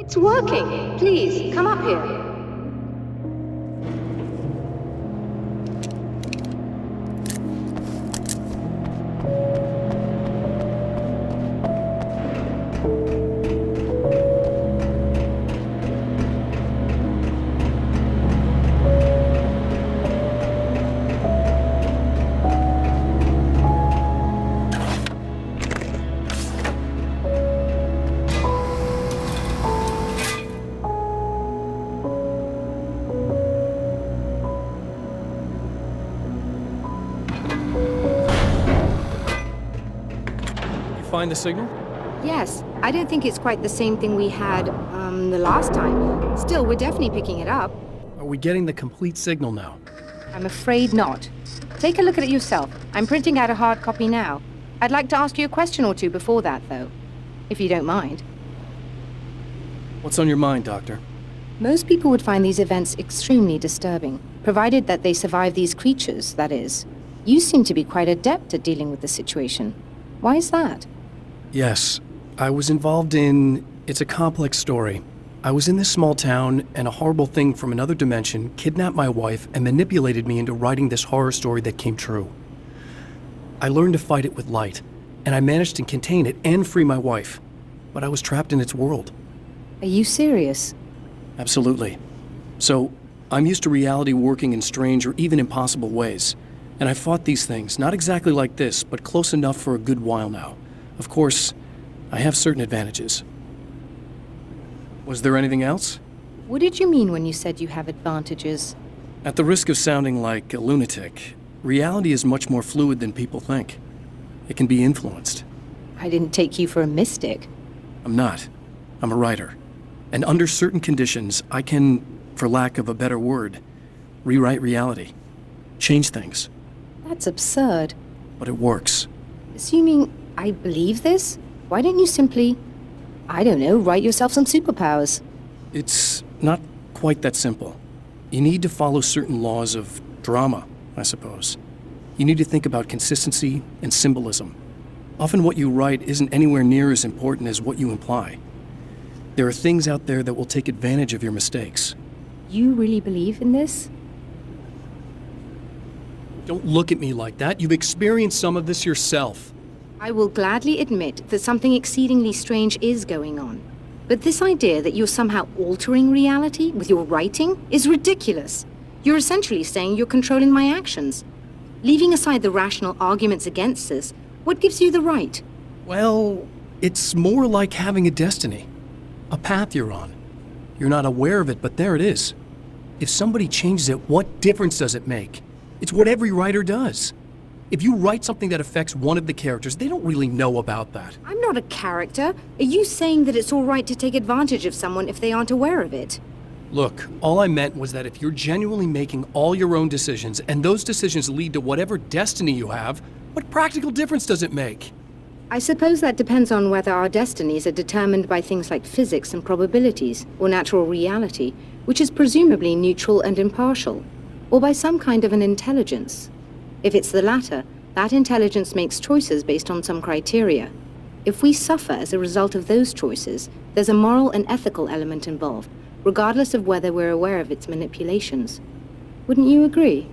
It's working. Please, come up here. Find the signal? Yes, I don't think it's quite the same thing we had, the last time. Still, we're definitely picking it up. Are we getting the complete signal now? I'm afraid not. Take a look at it yourself. I'm printing out a hard copy now. I'd like to ask you a question or two before that, though. If you don't mind. What's on your mind, Doctor? Most people would find these events extremely disturbing, provided that they survive these creatures, that is. You seem to be quite adept at dealing with the situation. Why is that? Yes, I was involved in... It's a complex story. I was in this small town, and a horrible thing from another dimension kidnapped my wife and manipulated me into writing this horror story that came true. I learned to fight it with light, and I managed to contain it and free my wife. But I was trapped in its world. Are you serious? Absolutely. So, I'm used to reality working in strange or even impossible ways. And I fought these things, not exactly like this, but close enough for a good while now. Of course, I have certain advantages. Was there anything else? What did you mean when you said you have advantages? At the risk of sounding like a lunatic, reality is much more fluid than people think. It can be influenced. I didn't take you for a mystic. I'm not. I'm a writer. And under certain conditions, I can, for lack of a better word, rewrite reality. Change things. That's absurd. But it works. Assuming I believe this, why don't you simply, I don't know, write yourself some superpowers? It's not quite that simple. You need to follow certain laws of drama, I suppose. You need to think about consistency and symbolism. Often what you write isn't anywhere near as important as what you imply. There are things out there that will take advantage of your mistakes. You really believe in this? Don't look at me like that. You've experienced some of this yourself. I will gladly admit that something exceedingly strange is going on. But this idea that you're somehow altering reality with your writing is ridiculous. You're essentially saying you're controlling my actions. Leaving aside the rational arguments against this, what gives you the right? Well, it's more like having a destiny. A path you're on. You're not aware of it, but there it is. If somebody changes it, what difference does it make? It's what every writer does. If you write something that affects one of the characters, they don't really know about that. I'm not a character. Are you saying that it's all right to take advantage of someone if they aren't aware of it? Look, all I meant was that if you're genuinely making all your own decisions, and those decisions lead to whatever destiny you have, what practical difference does it make? I suppose that depends on whether our destinies are determined by things like physics and probabilities, or natural reality, which is presumably neutral and impartial, or by some kind of an intelligence. If it's the latter, that intelligence makes choices based on some criteria. If we suffer as a result of those choices, there's a moral and ethical element involved, regardless of whether we're aware of its manipulations. Wouldn't you agree?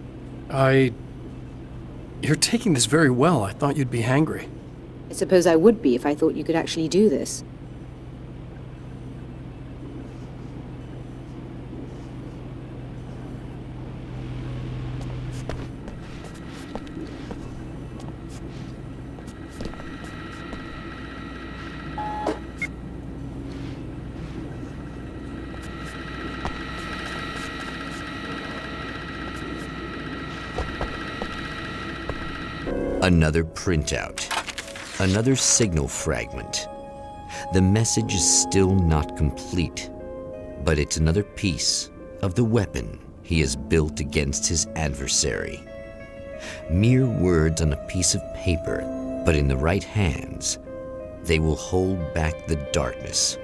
You're taking this very well. I thought you'd be hangry. I suppose I would be if I thought you could actually do this. Another printout. Another signal fragment. The message is still not complete, but it's another piece of the weapon he has built against his adversary. Mere words on a piece of paper, but in the right hands, they will hold back the darkness.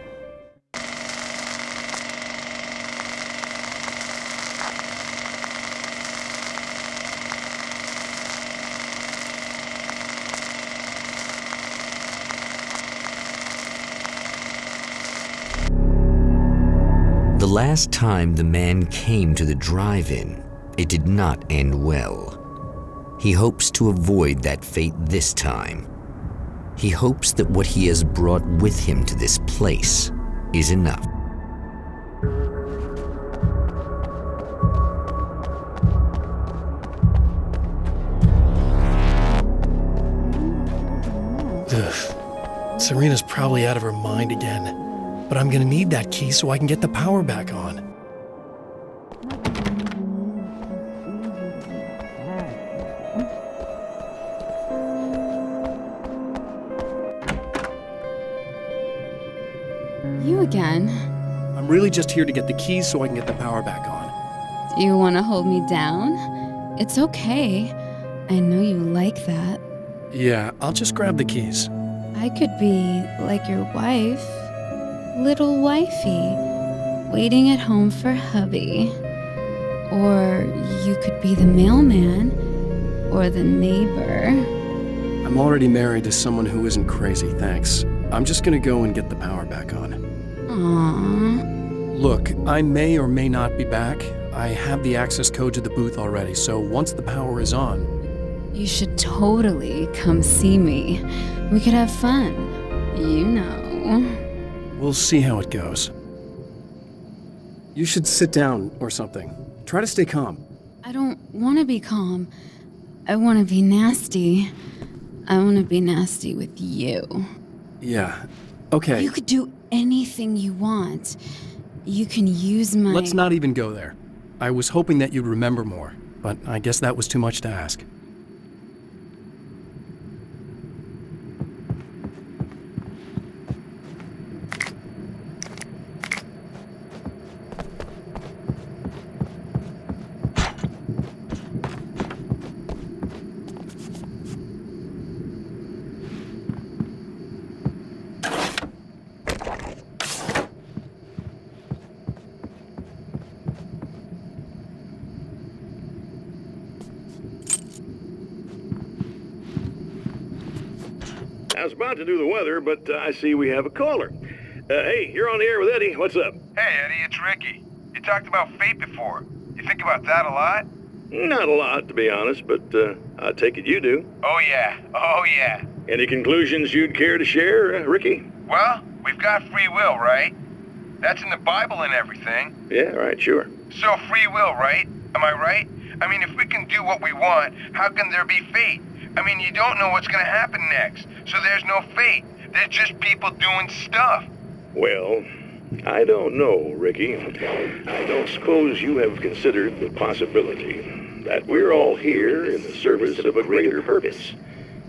last time the man came to the drive-in, it did not end well. He hopes to avoid that fate this time. He hopes that what he has brought with him to this place is enough. Ugh. Serena's probably out of her mind again, but I'm gonna need that key so I can get the power back on. You again? I'm really just here to get the keys so I can get the power back on. Do you want to hold me down? It's okay. I know you like that. Yeah, I'll just grab the keys. I could be like your wife, little wifey, waiting at home for hubby. Or you could be the mailman, or the neighbor. I'm already married to someone who isn't crazy, thanks. I'm just gonna go and get the power back on. Aww. Look, I may or may not be back. I have the access code to the booth already, so once the power is on... You should totally come see me. We could have fun. You know. We'll see how it goes. You should sit down or something. Try to stay calm. I don't want to be calm. I want to be nasty. I want to be nasty with you. Yeah, okay. You could do anything you want. You can use my... Let's not even go there. I was hoping that you'd remember more, but I guess that was too much to ask. I was about to do the weather, but I see we have a caller. Hey, you're on the air with Eddie. What's up? Hey, Eddie, it's Ricky. You talked about fate before. You think about that a lot? Not a lot, to be honest, but I take it you do. Oh, yeah. Any conclusions you'd care to share, Ricky? Well, we've got free will, right? That's in the Bible and everything. Yeah, right, sure. So free will, right? Am I right? I mean, if we can do what we want, how can there be fate? I mean, you don't know what's gonna happen next, so there's no fate. There's just people doing stuff. Well, I don't know, Ricky. I don't suppose you have considered the possibility that we're all here in the service of a greater purpose,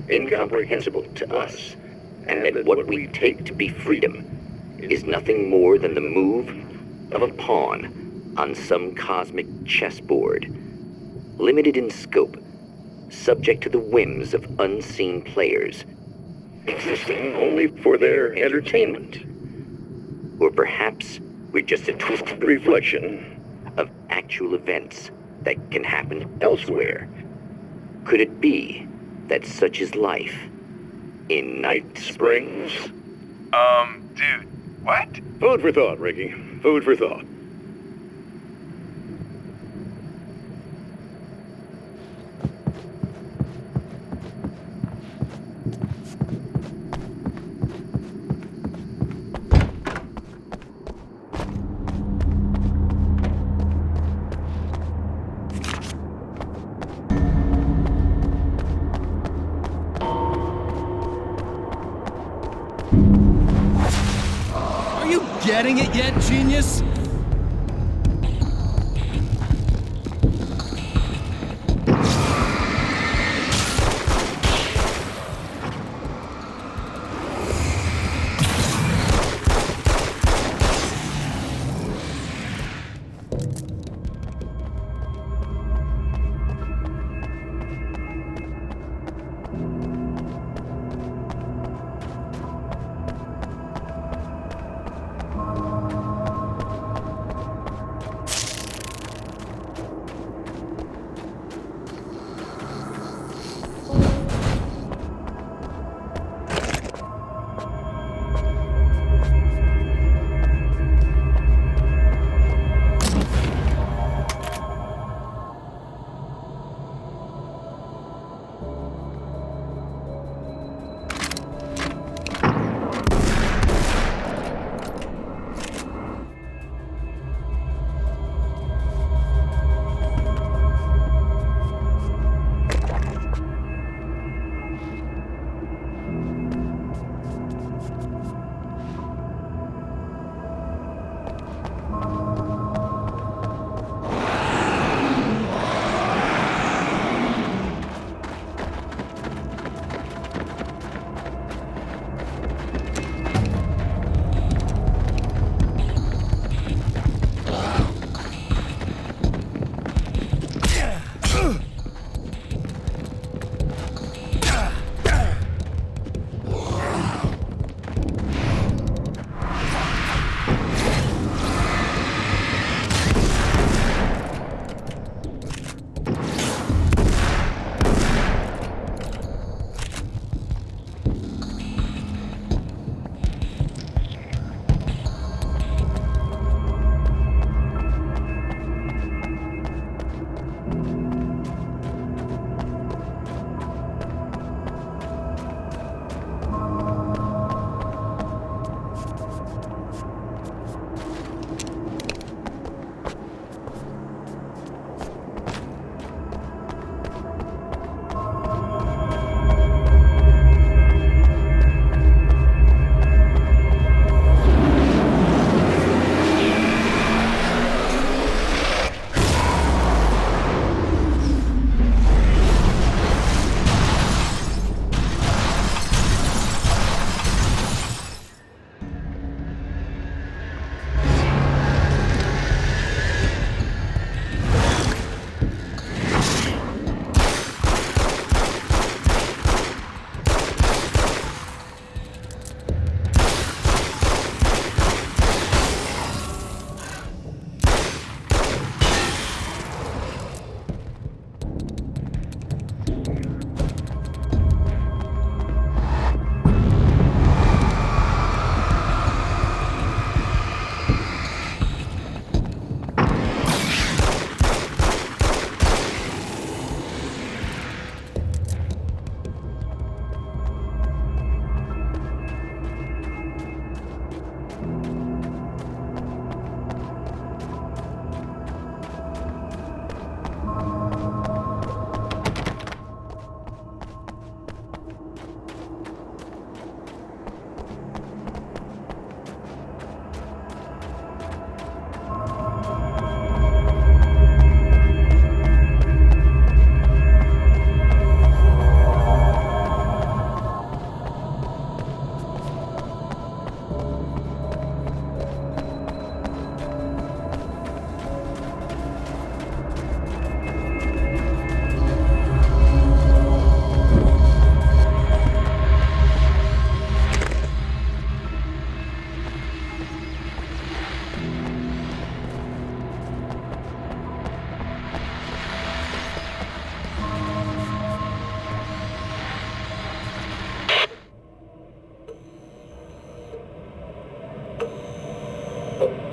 incomprehensible to us, And that what we take to be freedom is nothing more than the move of a pawn on some cosmic chessboard, limited in scope, subject to the whims of unseen players, existing only for their entertainment. or perhaps we're just a twisted Reflection of actual events that can happen elsewhere. Could it be that such is life in Night Springs. Dude, what? Food for thought, Ricky. Food for thought. Are you getting it yet, genius?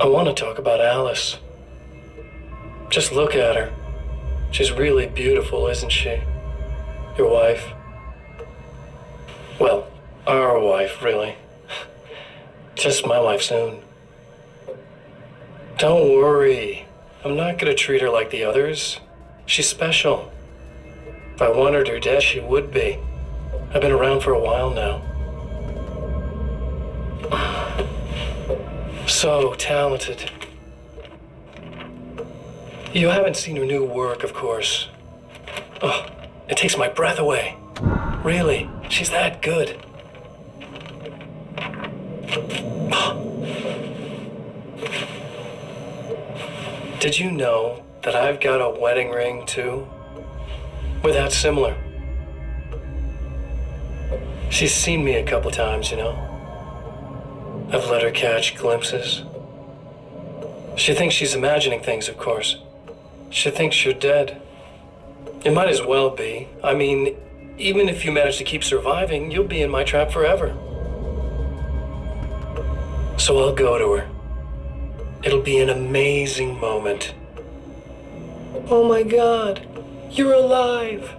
I want to talk about Alice. Just look at her. She's really beautiful, isn't she? Your wife. Well, our wife, really. Just my wife soon. Don't worry. I'm not gonna treat her like the others. She's special. If I wanted her dead, she would be. I've been around for a while now. So talented. You haven't seen her new work, of course. Oh, it takes my breath away. Really, she's that good. Did you know that I've got a wedding ring, too? We're that similar. She's seen me a couple times, you know. I've let her catch glimpses. She thinks she's imagining things, of course. She thinks you're dead. It might as well be. I mean, even if you manage to keep surviving, you'll be in my trap forever. So I'll go to her. It'll be an amazing moment. Oh my God, you're alive.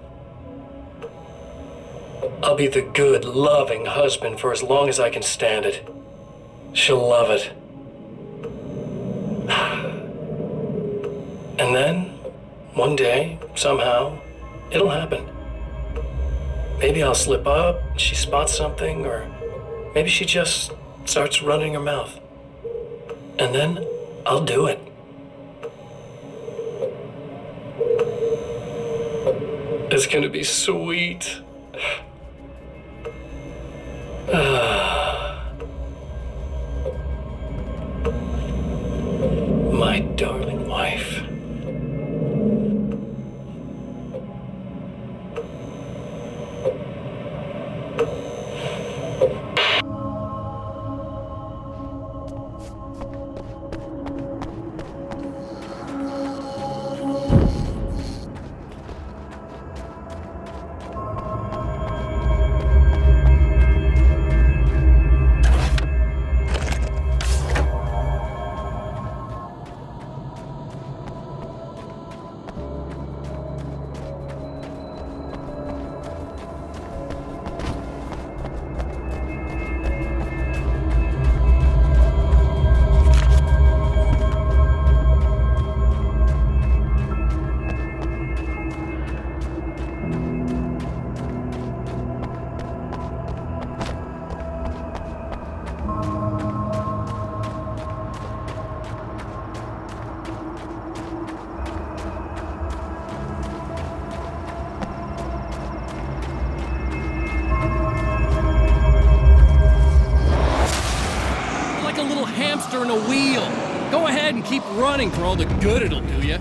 I'll be the good, loving husband for as long as I can stand it. She'll love it. And then, one day, somehow, it'll happen. Maybe I'll slip up, she spots something, or maybe she just starts running her mouth. And then, I'll do it. It's gonna be sweet. My darling wife. hamster in a wheel. Go ahead and keep running for all the good it'll do you.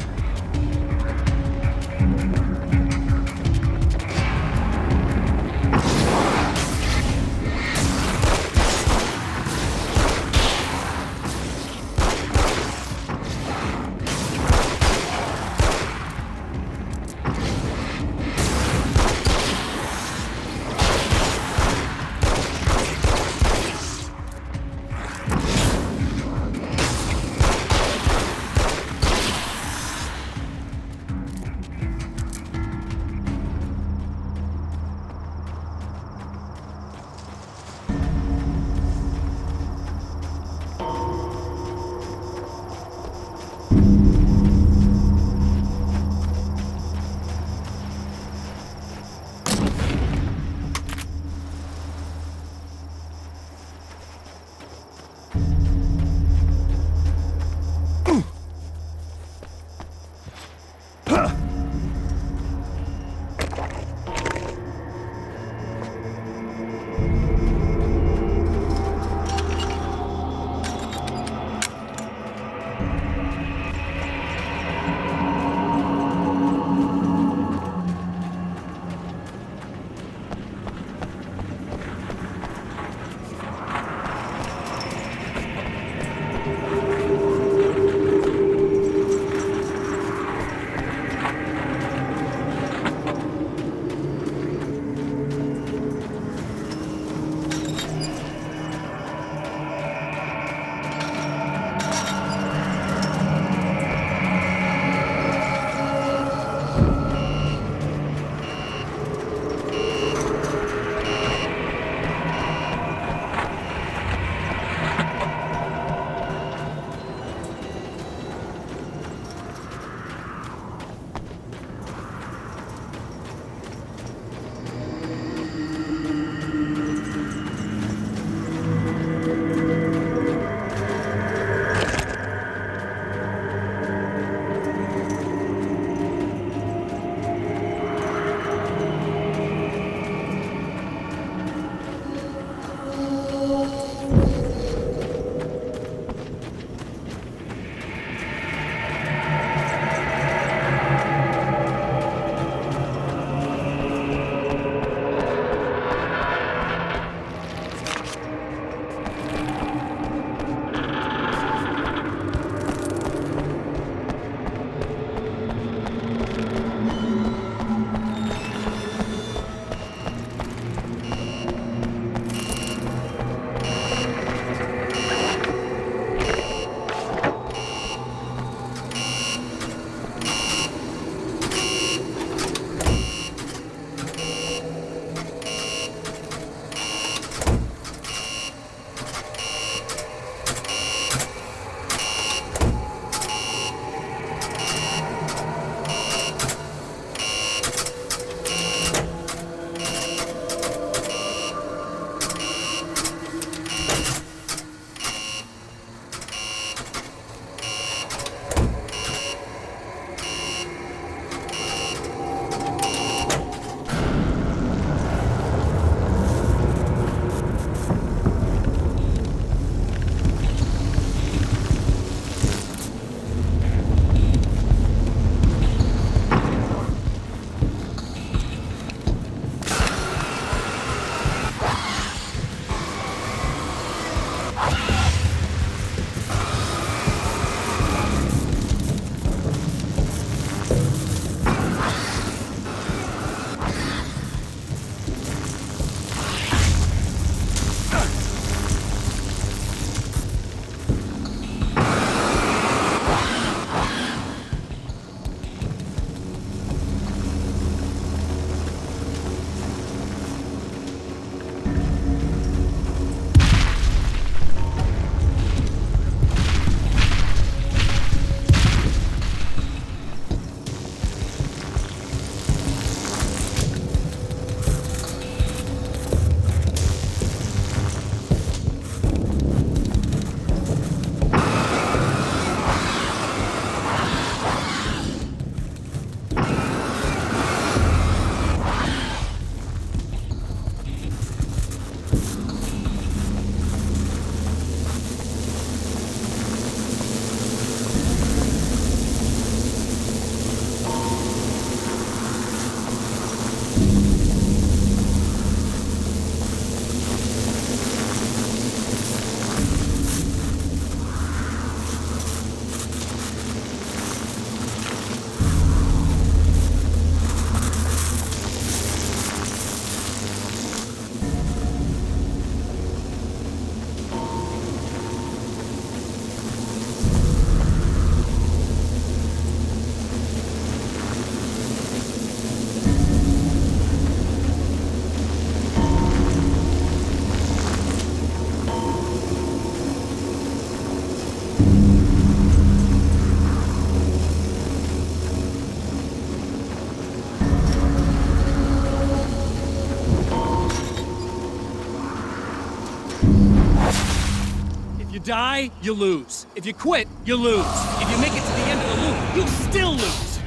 You die, you lose. If you quit, you lose. If you make it to the end of the loop, you'll still lose.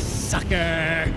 Sucker!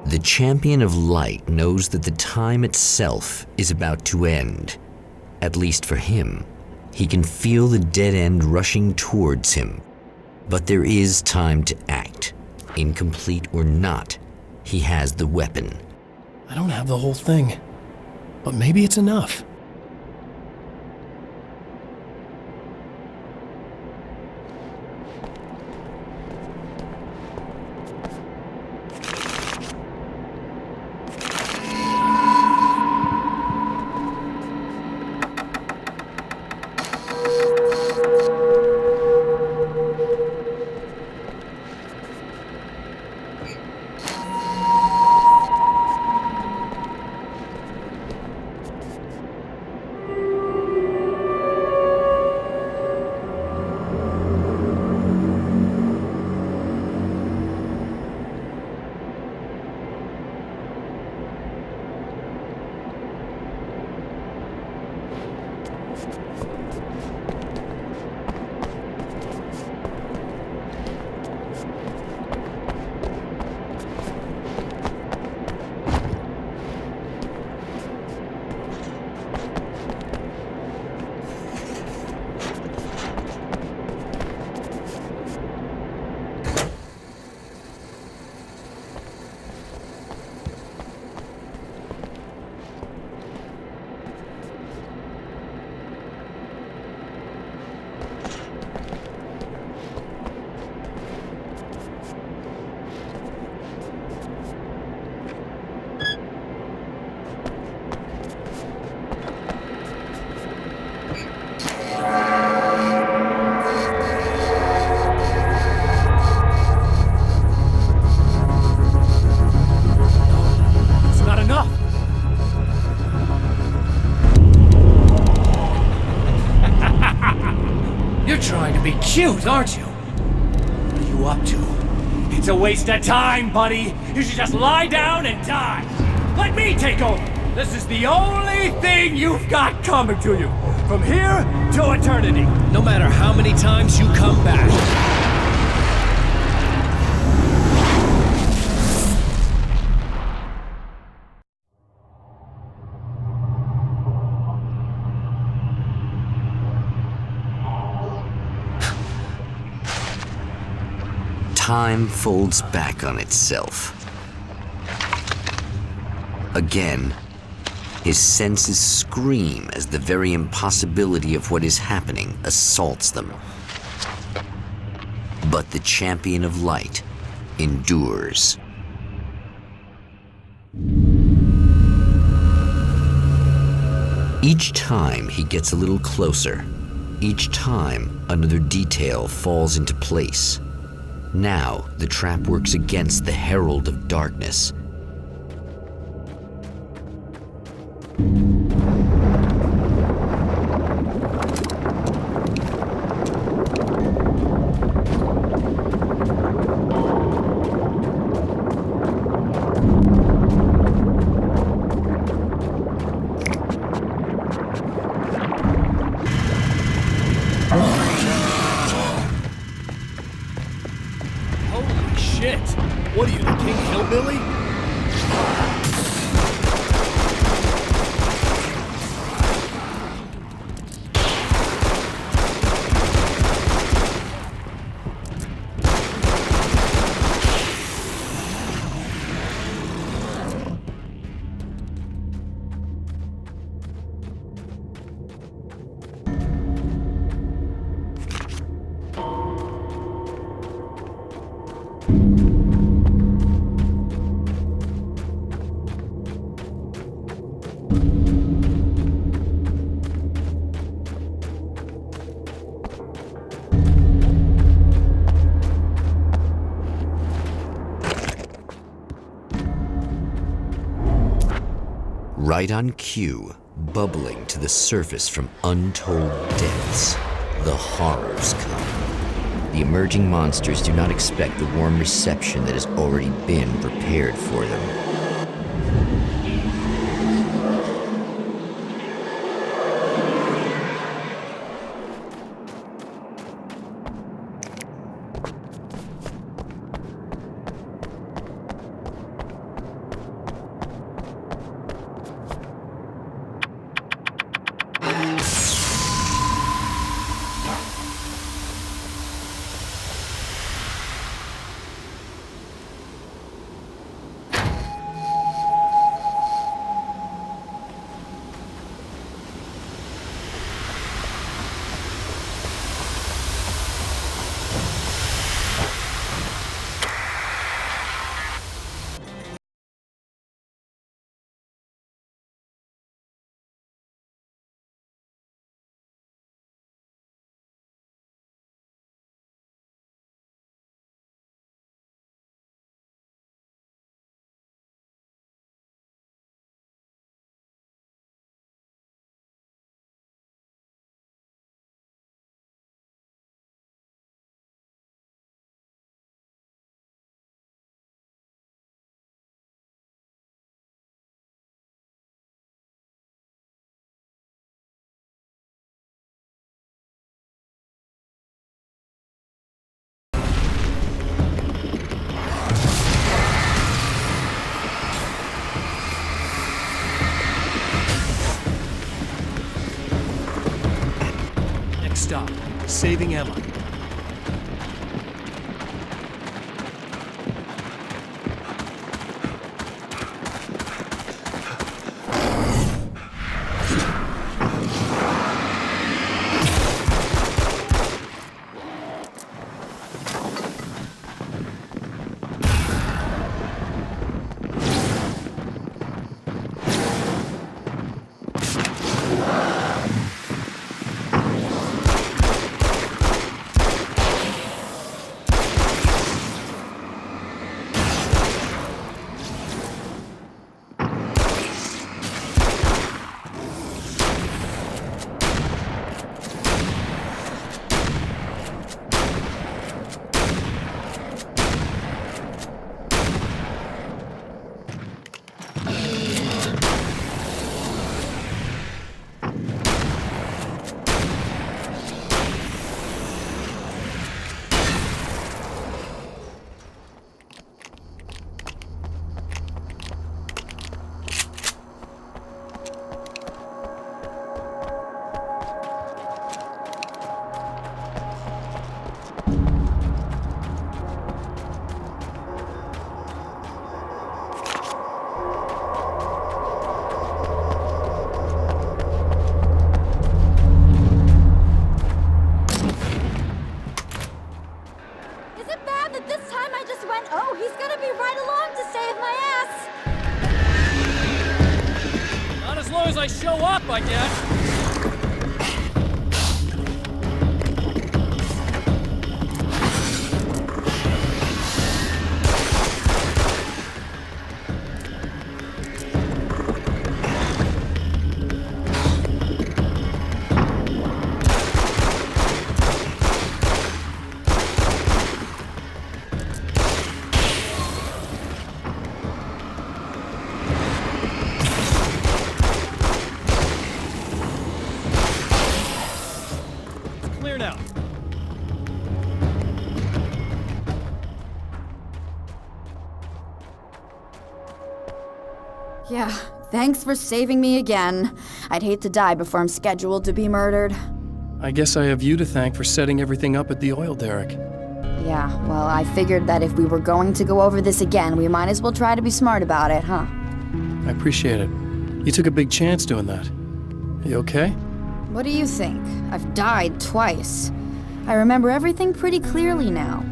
The champion of light knows that the time itself is about to end. At least for him. He can feel the dead end rushing towards him. But there is time to act. Incomplete or not, he has the weapon. I don't have the whole thing, but maybe it's enough. It's not enough! You're trying to be cute, aren't you? What are you up to? It's a waste of time, buddy. You should just lie down and die. Let me take over. This is the only thing you've got coming to you. From here to eternity. No matter how many times you come back. Time folds back on itself. Again, his senses scream as the very impossibility of what is happening assaults them. But the champion of light endures. Each time he gets a little closer, each time another detail falls into place. Now the trap works against the herald of darkness. Holy shit! What are you, the King Hillbilly? Right on cue, bubbling to the surface from untold depths, the horrors come. The emerging monsters do not expect the warm reception that has already been prepared for them. stop. Saving Emma. I show up, I guess. Clear now. Yeah, thanks for saving me again. I'd hate to die before I'm scheduled to be murdered. I guess I have you to thank for setting everything up at the oil derrick. Yeah, well, I figured that if we were going to go over this again, we might as well try to be smart about it, huh? I appreciate it. You took a big chance doing that. Are you okay? What do you think? I've died twice. I remember everything pretty clearly now.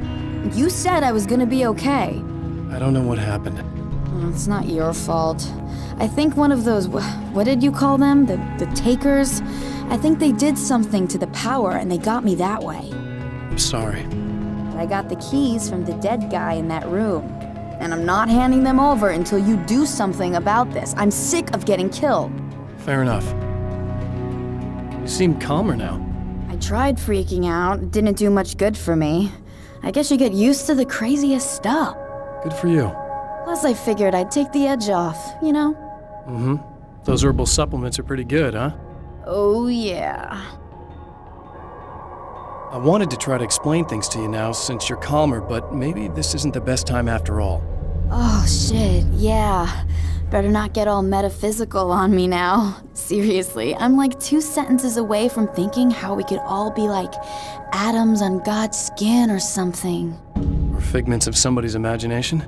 You said I was gonna be okay. I don't know what happened. It's not your fault. I think one of those, what did you call them? The takers? I think they did something to the power and they got me that way. I'm sorry. But I got the keys from the dead guy in that room. And I'm not handing them over until you do something about this. I'm sick of getting killed. Fair enough. You seem calmer now. I tried freaking out. It didn't do much good for me. I guess you get used to the craziest stuff. Good for you. Plus, I figured I'd take the edge off, you know? Mm-hmm. Those herbal supplements are pretty good, huh? Oh, yeah. I wanted to try to explain things to you now since you're calmer, but maybe this isn't the best time after all. Oh, shit, yeah. Better not get all metaphysical on me now. Seriously, I'm like 2 sentences away from thinking how we could all be like atoms on God's skin or something. Or figments of somebody's imagination?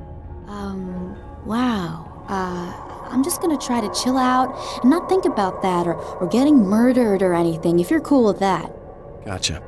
Wow. I'm just gonna try to chill out and not think about that or getting murdered or anything, if you're cool with that. Gotcha.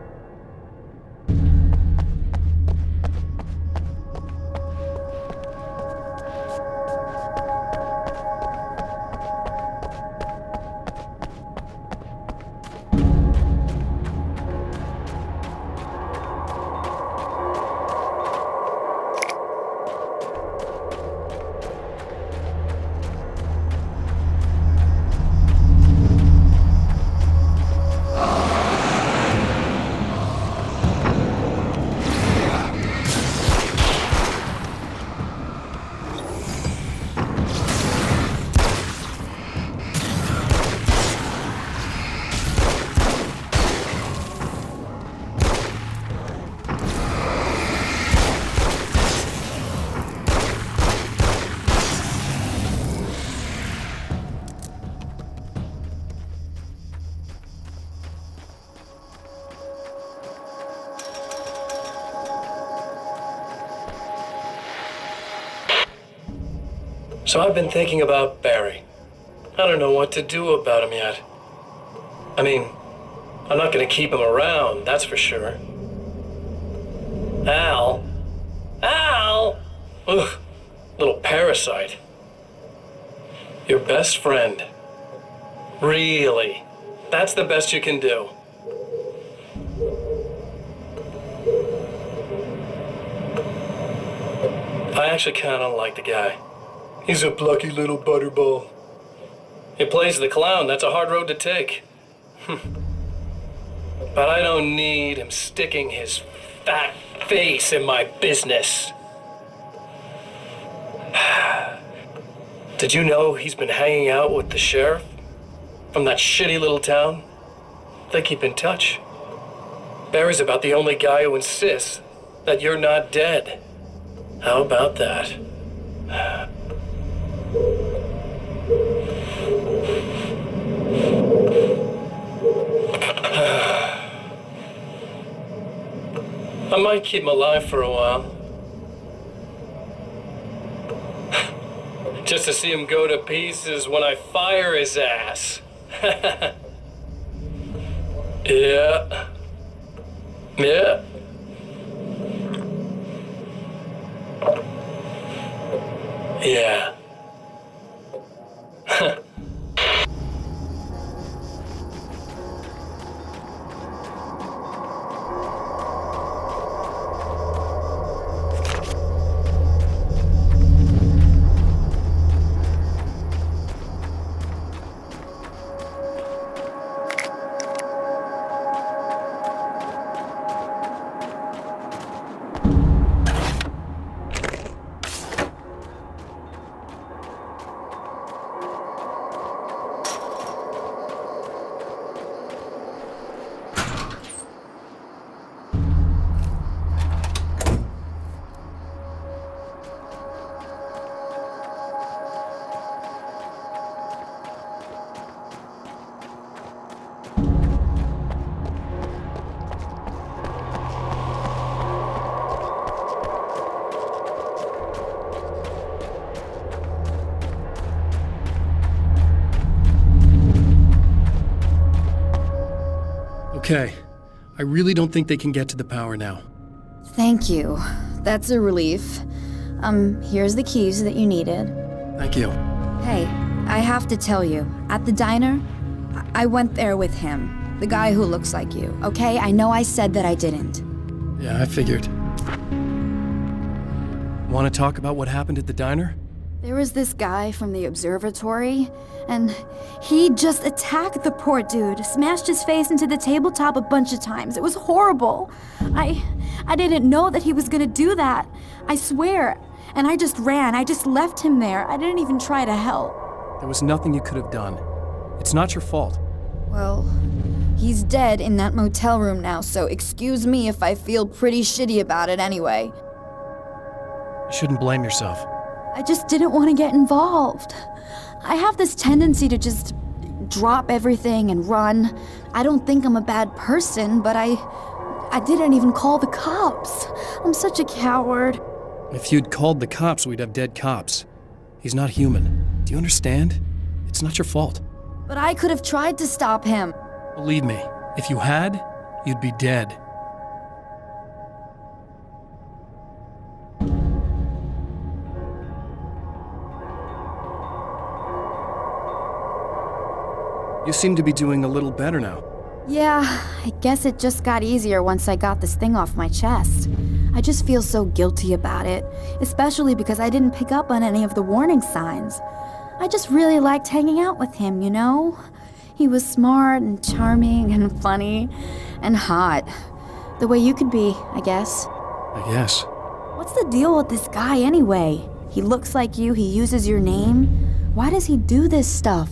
So I've been thinking about Barry. I don't know what to do about him yet. I mean, I'm not gonna keep him around, that's for sure. Al? Ugh, little parasite. Your best friend. Really? That's the best you can do? I actually kinda like the guy. He's a plucky little butterball. He plays the clown, that's a hard road to take. But I don't need him sticking his fat face in my business. Did you know he's been hanging out with the sheriff from that shitty little town? They keep in touch. Barry's about the only guy who insists that you're not dead. How about that? I might keep him alive for a while. Just to see him go to pieces when I fire his ass. Yeah. Yeah. Yeah. Okay. I really don't think they can get to the power now. Thank you. That's a relief. Here's the keys that you needed. Thank you. Hey, I have to tell you, at the diner, I went there with him. The guy who looks like you, okay? I know I said that I didn't. Yeah, I figured. Want to talk about what happened at the diner? There was this guy from the observatory, and he just attacked the poor dude, smashed his face into the tabletop a bunch of times. It was horrible. I didn't know that he was gonna do that. I swear. And I just ran. I just left him there. I didn't even try to help. There was nothing you could have done. It's not your fault. Well, he's dead in that motel room now, so excuse me if I feel pretty shitty about it anyway. You shouldn't blame yourself. I just didn't want to get involved. I have this tendency to just drop everything and run. I don't think I'm a bad person, but I didn't even call the cops. I'm such a coward. If you'd called the cops, we'd have dead cops. He's not human. Do you understand? It's not your fault. But I could have tried to stop him. Believe me, if you had, you'd be dead. You seem to be doing a little better now. Yeah, I guess it just got easier once I got this thing off my chest. I just feel so guilty about it, especially because I didn't pick up on any of the warning signs. I just really liked hanging out with him, you know? He was smart and charming and funny and hot. The way you could be, I guess. I guess. What's the deal with this guy anyway? He looks like you, he uses your name. Why does he do this stuff?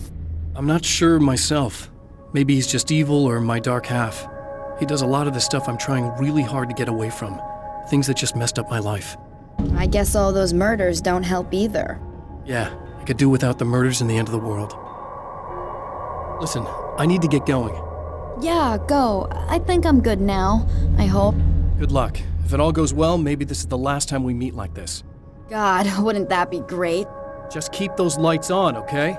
I'm not sure myself. Maybe he's just evil or my dark half. He does a lot of the stuff I'm trying really hard to get away from. Things that just messed up my life. I guess all those murders don't help either. Yeah, I could do without the murders and the end of the world. Listen, I need to get going. Yeah, go. I think I'm good now, I hope. Good luck. If it all goes well, maybe this is the last time we meet like this. God, wouldn't that be great? Just keep those lights on, okay?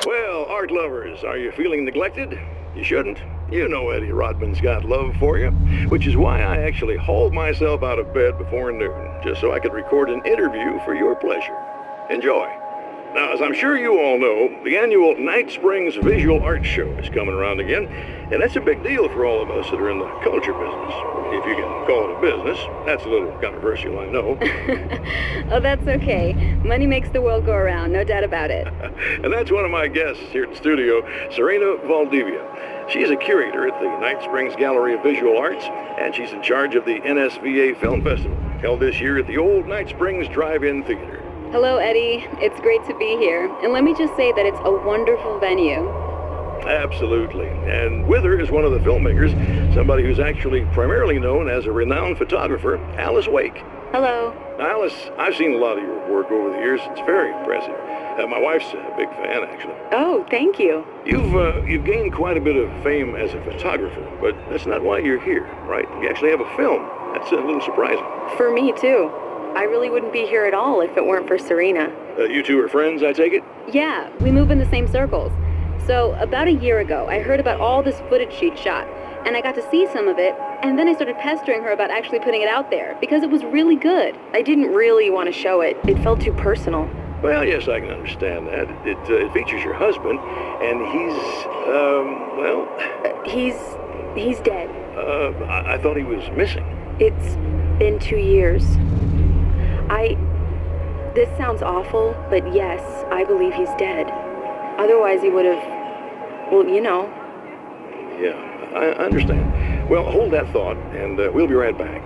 Well, art lovers, are you feeling neglected? You shouldn't. You know Eddie Rodman's got love for you, which is why I actually hauled myself out of bed before noon, just so I could record an interview for your pleasure. Enjoy. Now, as I'm sure you all know, the annual Night Springs Visual Arts Show is coming around again, and that's a big deal for all of us that are in the culture business. If you can call it a business. That's a little controversial, I know. Oh, that's okay. Money makes the world go around, no doubt about it. And that's one of my guests here at the studio, Serena Valdivia. She's a curator at the Night Springs Gallery of Visual Arts, and she's in charge of the NSVA Film Festival, held this year at the old Night Springs Drive-In Theater. Hello, Eddie. It's great to be here. And let me just say that it's a wonderful venue. Absolutely. And with her is one of the filmmakers, somebody who's actually primarily known as a renowned photographer, Alice Wake. Hello. Now, Alice, I've seen a lot of your work over the years. It's very impressive. My wife's a big fan, actually. Oh, thank you. You've gained quite a bit of fame as a photographer, but that's not why you're here, right? You actually have a film. That's a little surprising. For me, too. I really wouldn't be here at all if it weren't for Serena. You two are friends, I take it? Yeah, we move in the same circles. So, about a year ago, I heard about all this footage she'd shot, and I got to see some of it, and then I started pestering her about actually putting it out there, because it was really good. I didn't really want to show it. It felt too personal. Well, yes, I can understand that. It features your husband, and He's dead. I thought he was missing. It's been 2 years. This sounds awful, but yes, I believe he's dead. Otherwise he would have, well, you know. Yeah, I understand. Well, hold that thought, and we'll be right back.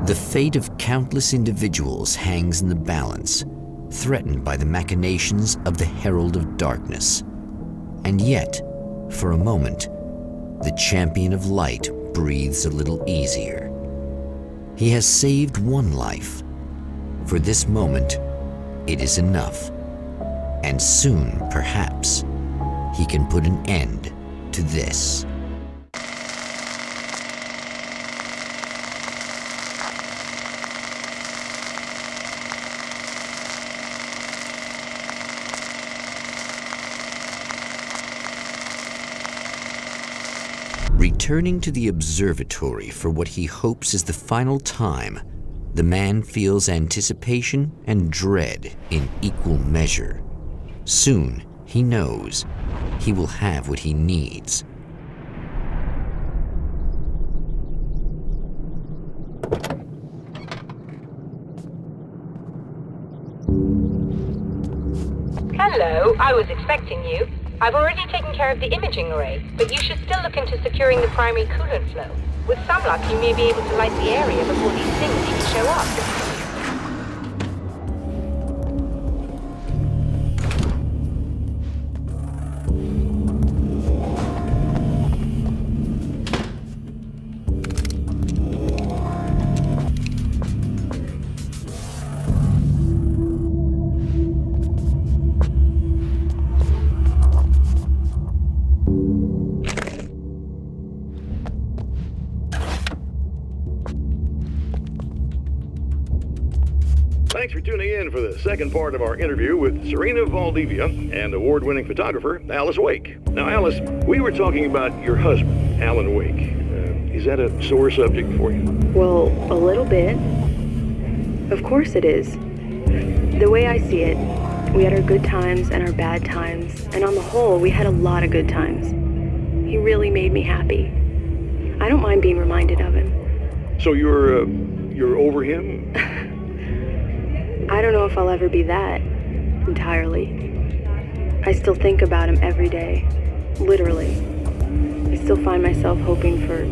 The fate of countless individuals hangs in the balance, threatened by the machinations of the Herald of Darkness. And yet, for a moment, the champion of light breathes a little easier. He has saved one life. For this moment, it is enough. And soon, perhaps, he can put an end to this. Returning to the observatory for what he hopes is the final time, The man feels anticipation and dread in equal measure. Soon, he knows he will have what he needs. Hello, I was expecting you. I've already taken care of the imaging array, but you should still look into securing the primary coolant flow. With some luck, you may be able to light the area before these things even show up. Thanks for tuning in for the second part of our interview with Serena Valdivia and award-winning photographer Alice Wake. Now, Alice, we were talking about your husband, Alan Wake. Is that a sore subject for you? Well, a little bit. Of course it is. The way I see it, we had our good times and our bad times, and on the whole, we had a lot of good times. He really made me happy. I don't mind being reminded of him. So you're over him? I don't know if I'll ever be that, entirely. I still think about him every day, literally. I still find myself hoping for...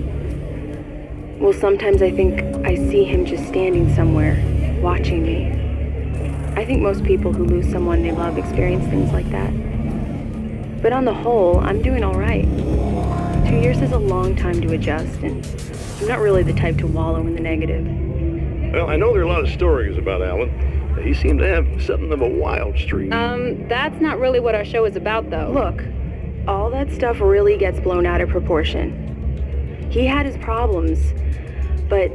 Well, sometimes I think I see him just standing somewhere, watching me. I think most people who lose someone they love experience things like that. But on the whole, I'm doing all right. 2 years is a long time to adjust, and I'm not really the type to wallow in the negative. Well, I know there are a lot of stories about Alan. He seemed to have something of a wild streak. That's not really what our show is about, though. Look, all that stuff really gets blown out of proportion. He had his problems, but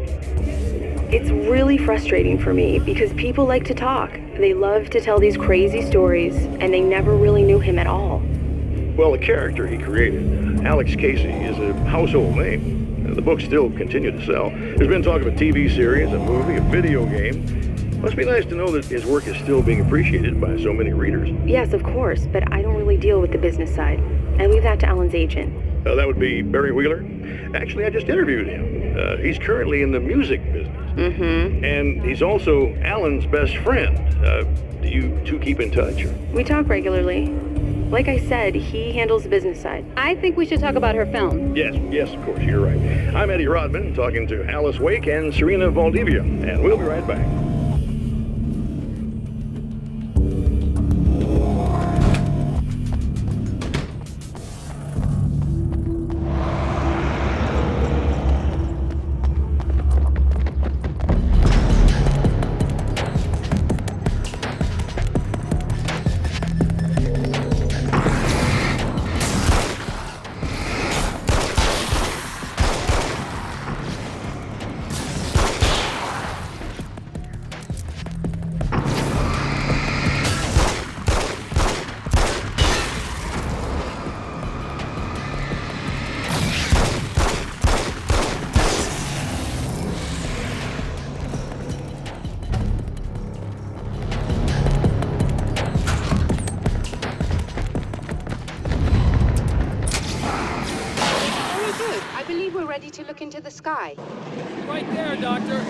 it's really frustrating for me because people like to talk. They love to tell these crazy stories, and they never really knew him at all. Well, the character he created, Alex Casey, is a household name. The books still continue to sell. There's been talk of a TV series, a movie, a video game. Must be nice to know that his work is still being appreciated by so many readers. Yes, of course, but I don't really deal with the business side. I leave that to Alan's agent. That would be Barry Wheeler. Actually, I just interviewed him. He's currently in the music business. Mm-hmm. And he's also Alan's best friend. Do you two keep in touch? Or? We talk regularly. Like I said, he handles the business side. I think we should talk about her film. Yes, of course, you're right. I'm Eddie Rodman, talking to Alice Wake and Serena Valdivia, and we'll be right back. ready to look into the sky. Right there, Doctor.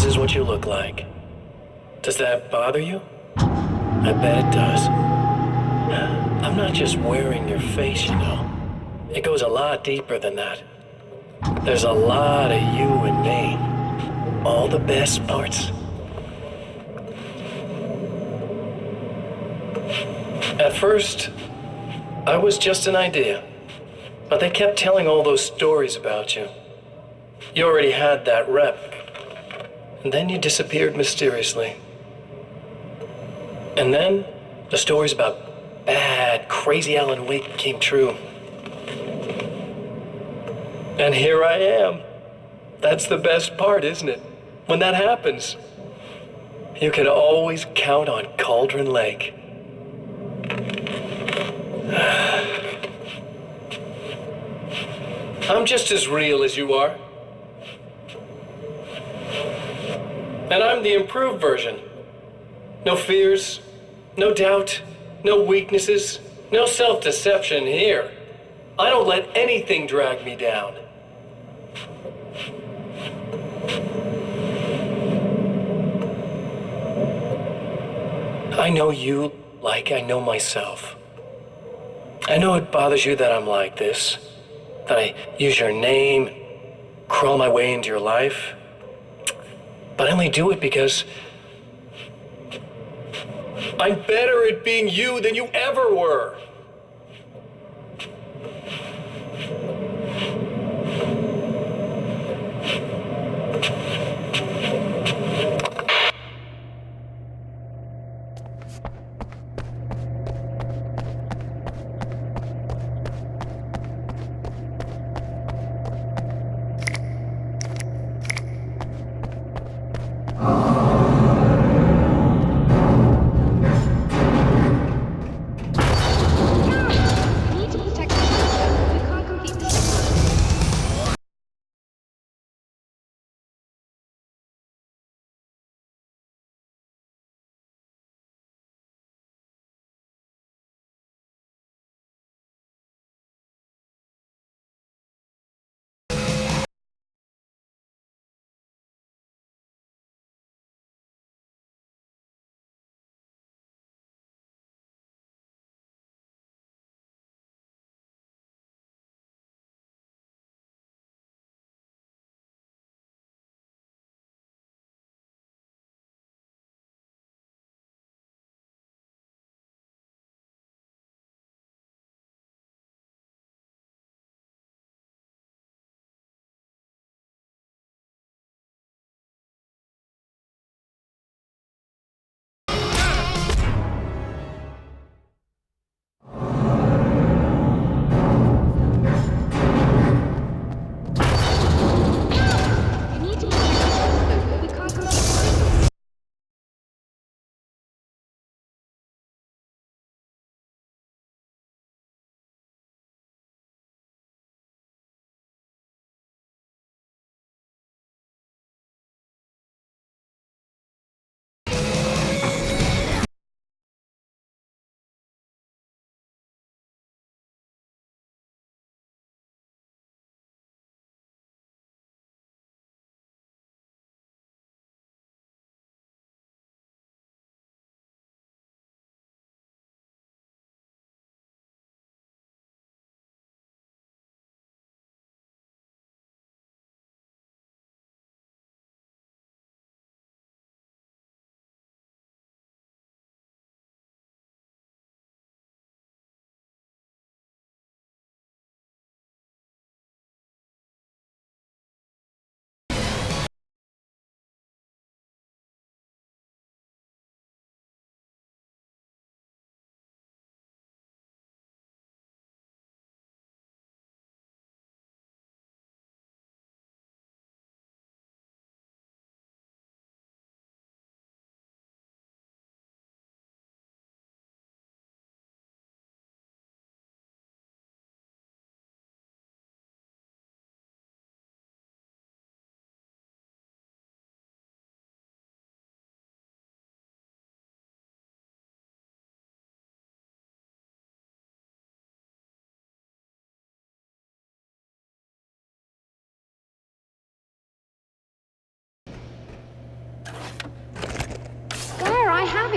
This is what you look like. Does that bother you? I bet it does. I'm not just wearing your face, you know. It goes a lot deeper than that. There's a lot of you and me. All the best parts. At first, I was just an idea. But they kept telling all those stories about you. You already had that rep. And then you disappeared mysteriously. And then the stories about bad, crazy Alan Wake came true. And here I am. That's the best part, isn't it? When that happens, you can always count on Cauldron Lake. I'm just as real as you are. And I'm the improved version. No fears, no doubt, no weaknesses, no self-deception here. I don't let anything drag me down. I know you like I know myself. I know it bothers you that I'm like this, that I use your name, crawl my way into your life. But I only do it because I'm better at being you than you ever were.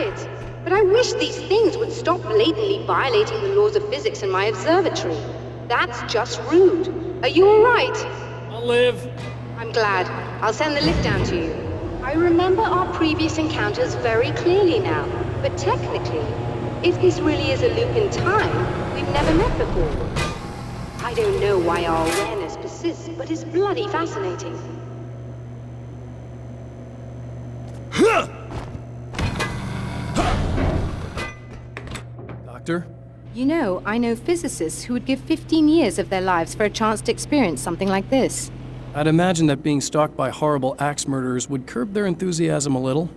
it. But I wish these things would stop blatantly violating the laws of physics in my observatory. That's just rude. Are you all right? I'll live. I'm glad. I'll send the lift down to you. I remember our previous encounters very clearly now, but technically, if this really is a loop in time, we've never met before. I don't know why our awareness persists, but it's bloody fascinating. Doctor? You know, I know physicists who would give 15 years of their lives for a chance to experience something like this. I'd imagine that being stalked by horrible axe murderers would curb their enthusiasm a little.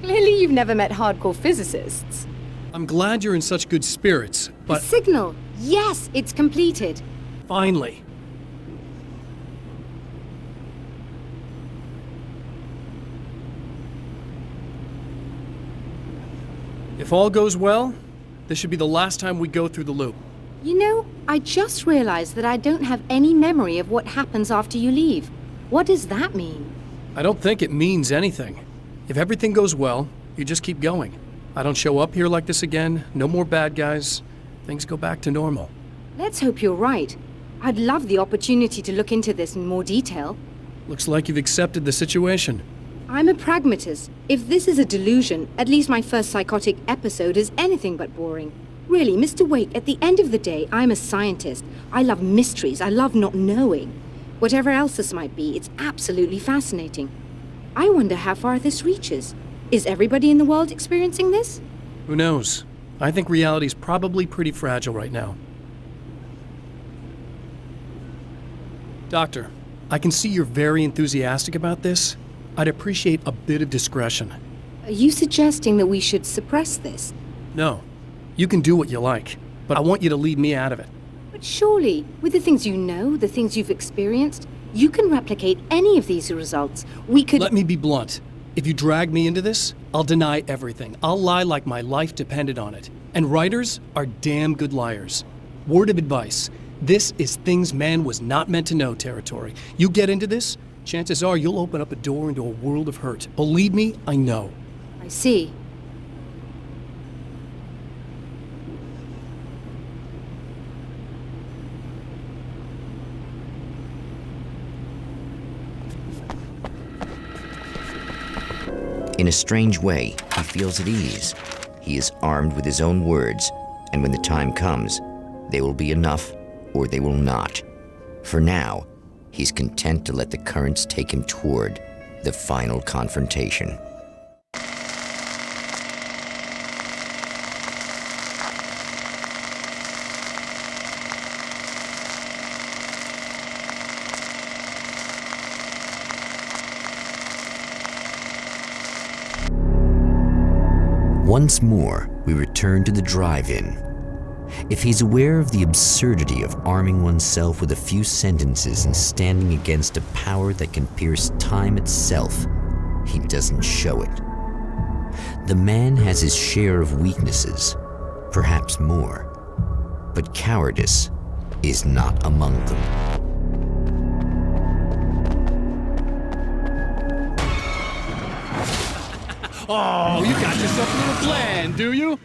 Clearly you've never met hardcore physicists. I'm glad you're in such good spirits, The but signal! Yes, it's completed. finally. If all goes well, this should be the last time we go through the loop. You know, I just realized that I don't have any memory of what happens after you leave. What does that mean? I don't think it means anything. If everything goes well, you just keep going. I don't show up here like this again, no more bad guys. Things go back to normal. Let's hope you're right. I'd love the opportunity to look into this in more detail. Looks like you've accepted the situation. I'm a pragmatist. If this is a delusion, at least my first psychotic episode is anything but boring. Really, Mr. Wake, at the end of the day, I'm a scientist. I love mysteries. I love not knowing. Whatever else this might be, it's absolutely fascinating. I wonder how far this reaches. Is everybody in the world experiencing this? Who knows? I think reality's probably pretty fragile right now. Doctor, I can see you're very enthusiastic about this. I'd appreciate a bit of discretion. Are you suggesting that we should suppress this? No. You can do what you like, but I want you to leave me out of it. But surely, with the things you know, the things you've experienced, you can replicate any of these results. We could— Let me be blunt. If you drag me into this, I'll deny everything. I'll lie like my life depended on it. And writers are damn good liars. Word of advice. This is things man was not meant to know territory. You get into this, chances are you'll open up a door into a world of hurt. Believe me, I know. I see. In a strange way, he feels at ease. He is armed with his own words, and when the time comes, they will be enough or they will not. For now, he's content to let the currents take him toward the final confrontation. Once more, we return to the drive-in. If he's aware of the absurdity of arming oneself with a few sentences and standing against a power that can pierce time itself, he doesn't show it. The man has his share of weaknesses, perhaps more, but cowardice is not among them. Oh, you got yourself a little plan, do you?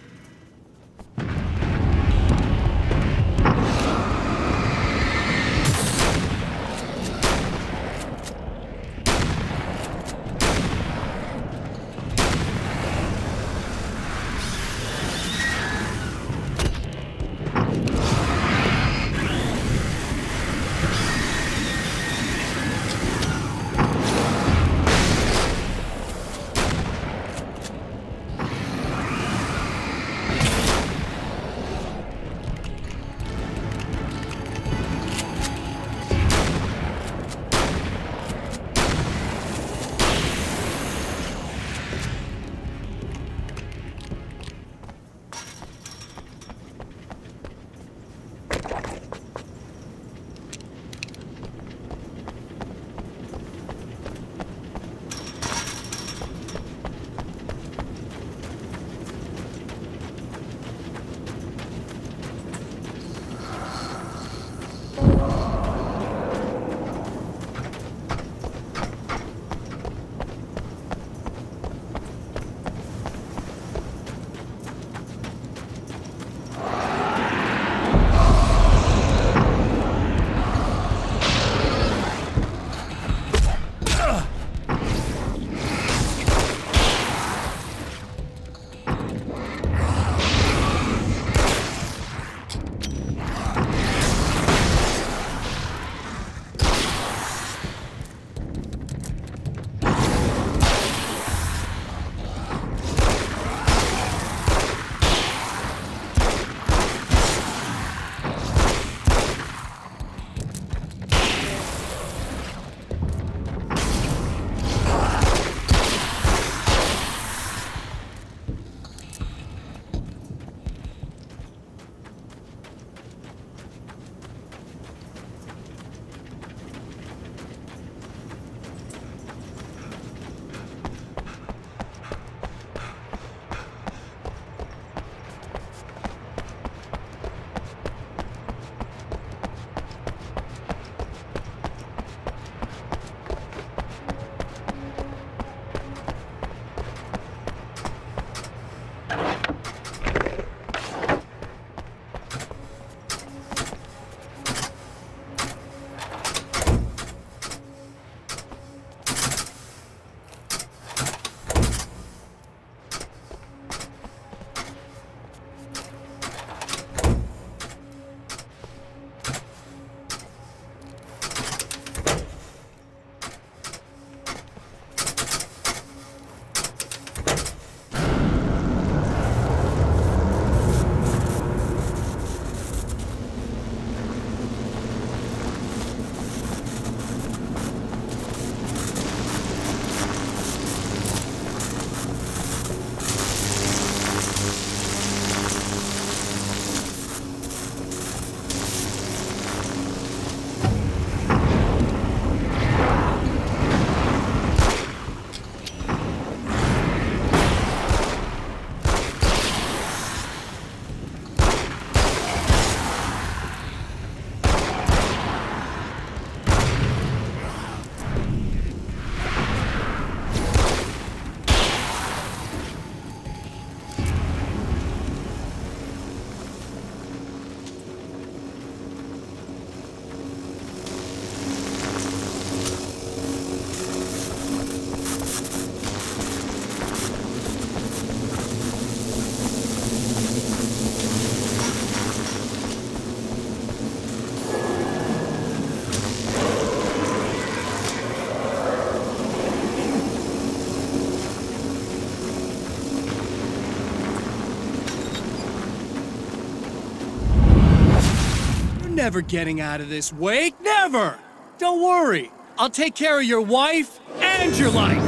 never getting out of this, Wake. Never! Don't worry. I'll take care of your wife and your life.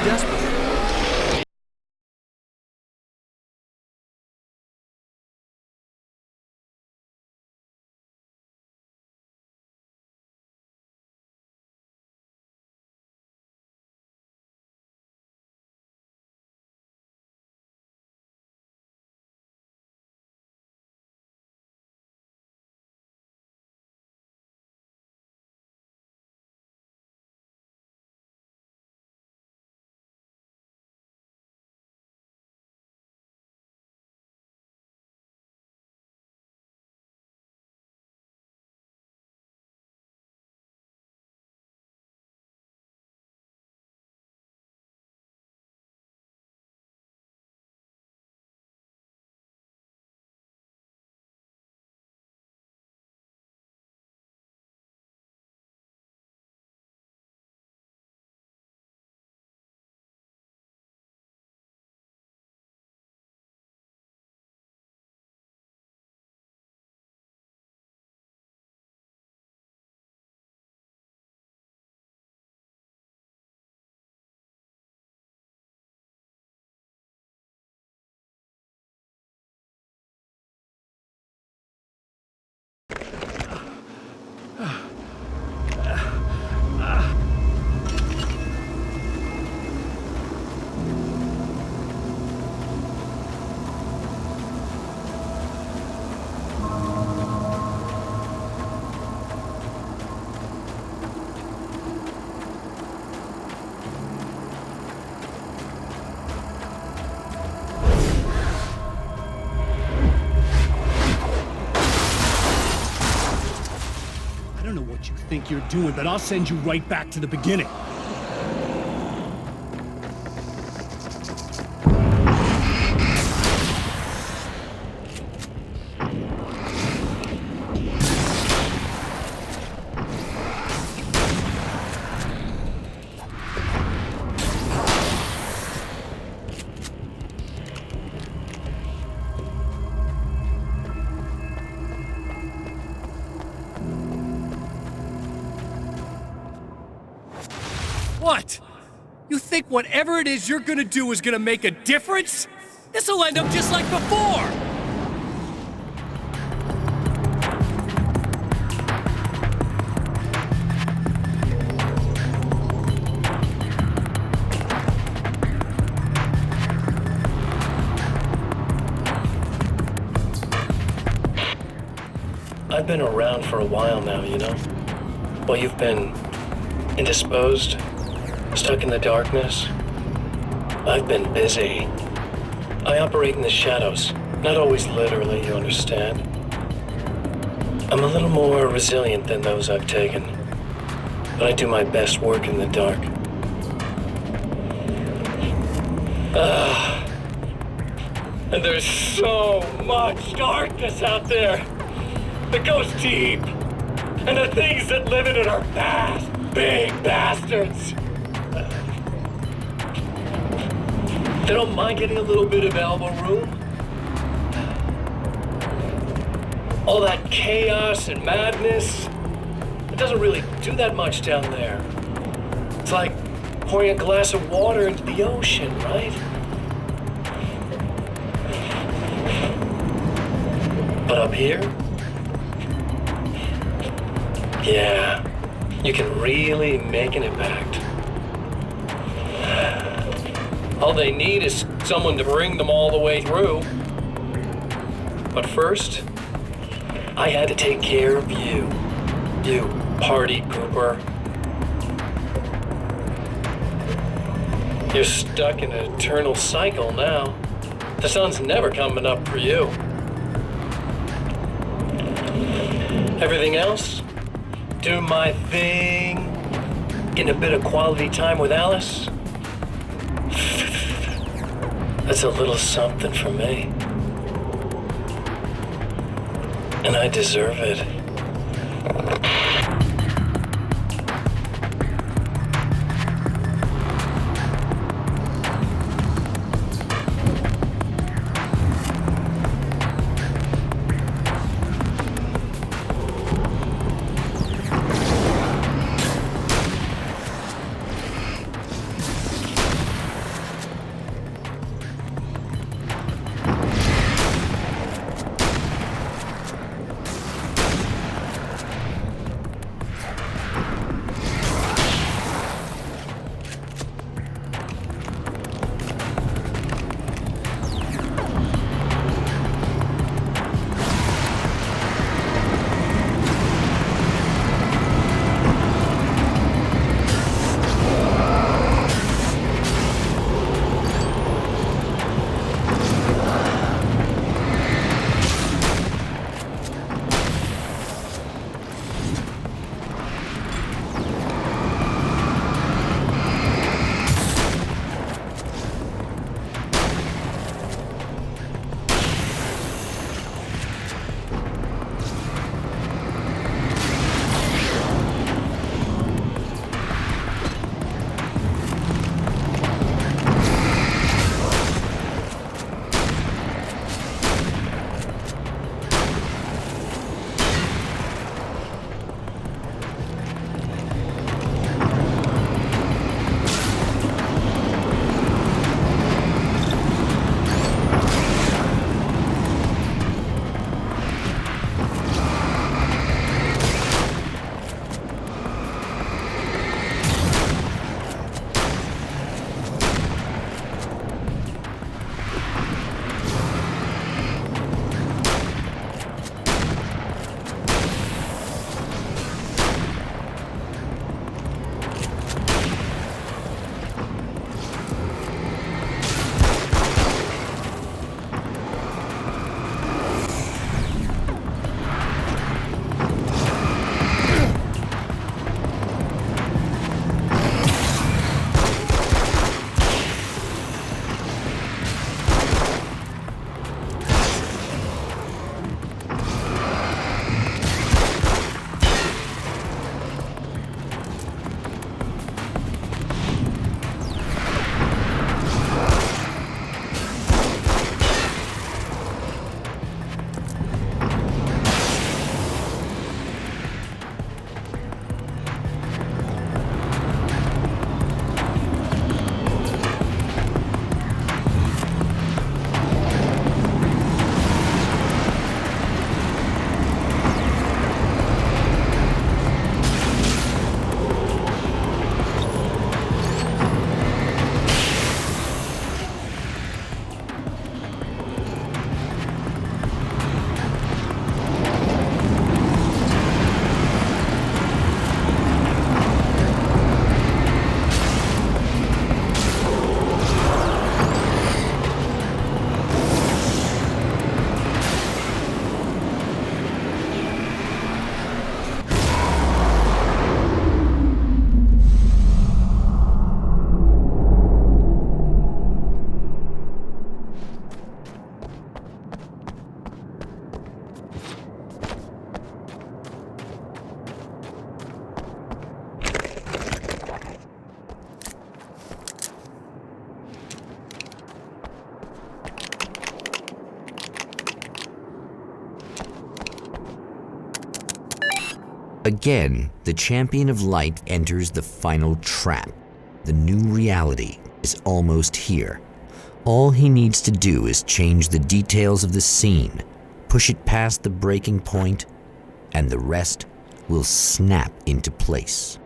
Desperate. I don't know what you think you're doing, but I'll send you right back to the beginning. What? You think whatever it is you're gonna do is gonna make a difference? This'll end up just like before! I've been around for a while now, you know? While you've been indisposed, stuck in the darkness, I've been busy. I operate in the shadows, not always literally, you understand? I'm a little more resilient than those I've taken, but I do my best work in the dark. And there's so much darkness out there that goes deep, and the things that live in it are bad, big bastards. They don't mind getting a little bit of elbow room. All that chaos and madness, it doesn't really do that much down there. It's like pouring a glass of water into the ocean, right? But up here, yeah, you can really make an impact. All they need is someone to bring them all the way through. But first, I had to take care of you. You party pooper. You're stuck in an eternal cycle now. The sun's never coming up for you. Everything else? Do my thing. Getting a bit of quality time with Alice. That's a little something for me. And I deserve it. Again, the champion of light enters the final trap. The new reality is almost here. All he needs to do is change the details of the scene, push it past the breaking point, and the rest will snap into place.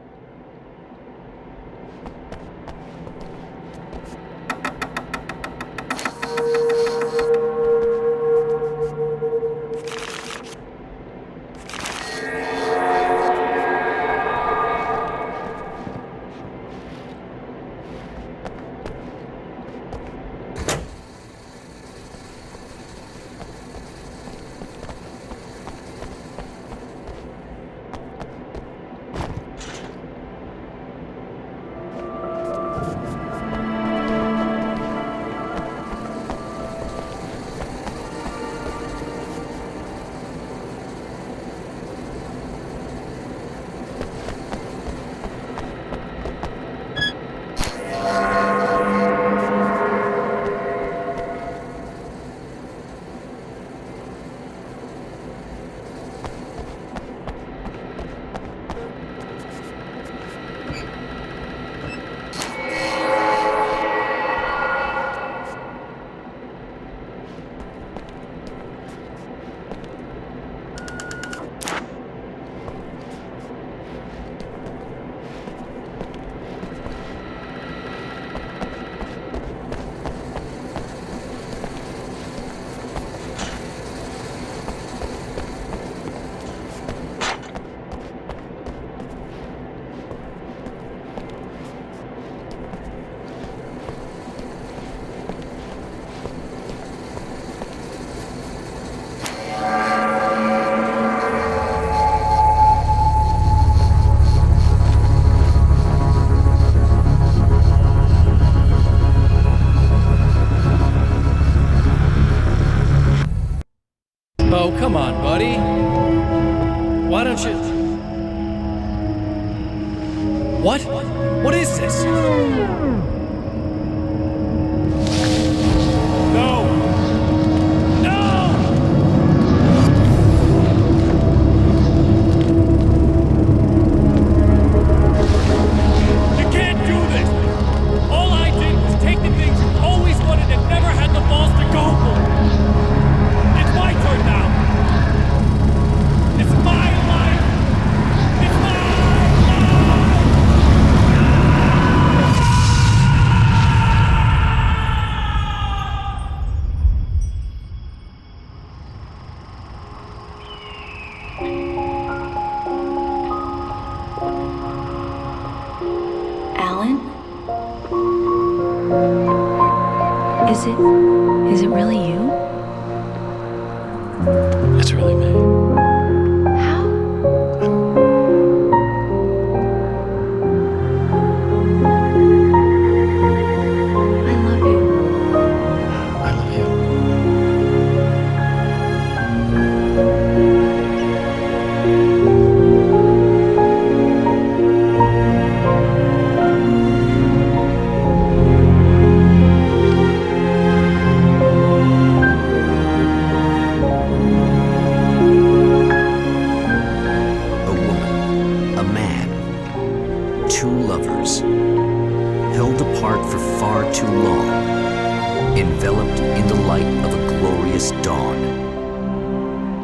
Oh, come on, buddy. Why don't you... What? What is this? No! No! You can't do this! All I did was take the things you always wanted and never had the balls to go for! It's my turn now! It's my life! It's my life! Alan? Is it really you? It's really me. How? I love you. I love you. A woman, a man, two lovers, held apart for far too long, enveloped in the light of a glorious dawn.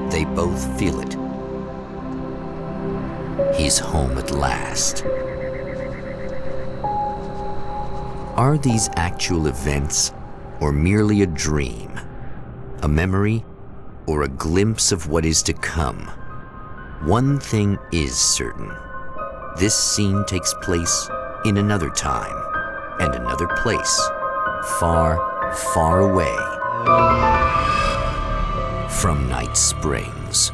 They both feel it. He's home at last. Are these actual events, or merely a dream? A memory, or a glimpse of what is to come? One thing is certain. This scene takes place in another time and another place, far, far away from Night Springs.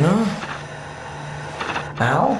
No? Al?